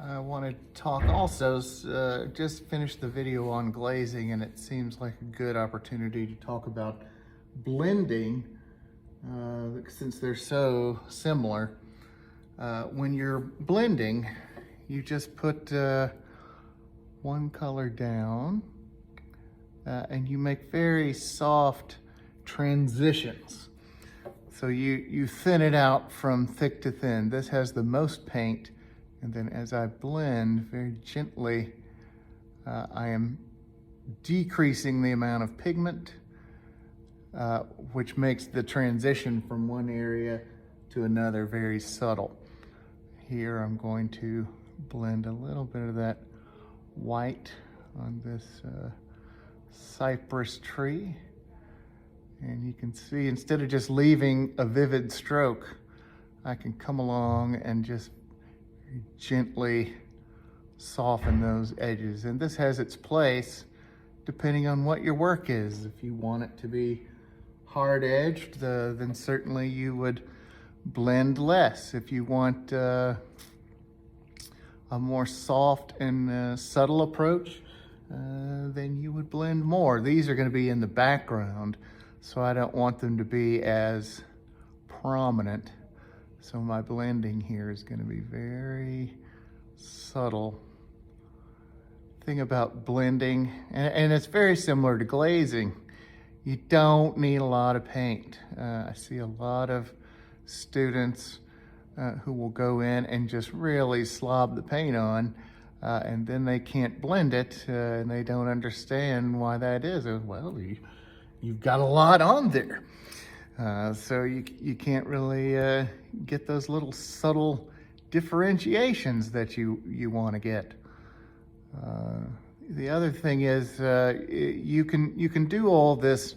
I want to talk also, just finished the video on glazing, and it seems like a good opportunity to talk about blending since they're so similar. When you're blending, you just put one color down and you make very soft transitions. So you thin it out from thick to thin. This has the most paint. And then as I blend very gently, I am decreasing the amount of pigment, which makes the transition from one area to another very subtle. Here I'm going to blend a little bit of that white on this cypress tree. And you can see, instead of just leaving a vivid stroke, I can come along and just gently soften those edges. And this has its place depending on what your work is. If you want it to be hard edged, then certainly you would blend less. If you want a more soft and subtle approach, then you would blend more. These are going to be in the background, so I don't want them to be as prominent. So my blending here is going to be very subtle. Thing about blending, and it's very similar to glazing, you don't need a lot of paint. I see a lot of students who will go in and just really slob the paint on, and then they can't blend it, and they don't understand why that is. Well, you've got a lot on there. So you can't really get those little subtle differentiations that you want to get. The other thing is you can do all this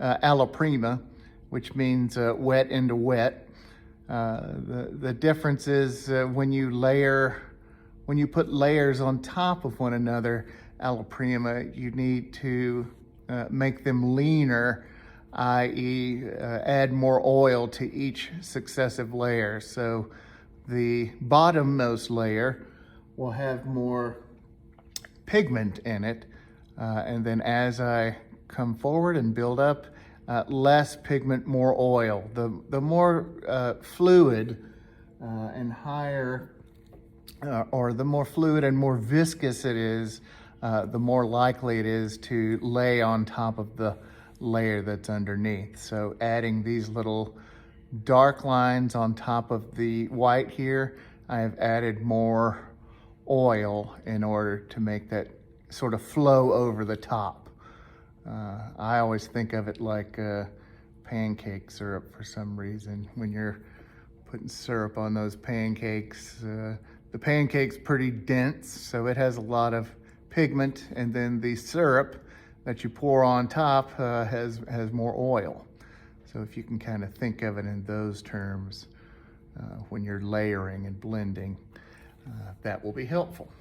alla prima, which means wet into wet. The difference is when you put layers on top of one another, alla prima, you need to make them leaner, i.e. add more oil to each successive layer. So the bottommost layer will have more pigment in it, and then as I come forward and build up, less pigment, more oil. The more fluid and higher, or the more fluid and more viscous it is, the more likely it is to lay on top of the layer that's underneath. So adding these little dark lines on top of the white here, I have added more oil in order to make that sort of flow over the top. I always think of it like pancake syrup for some reason. When you're putting syrup on those pancakes, the pancake's pretty dense, so it has a lot of pigment, and then the syrup that you pour on top has more oil. So if you can kind of think of it in those terms when you're layering and blending, that will be helpful.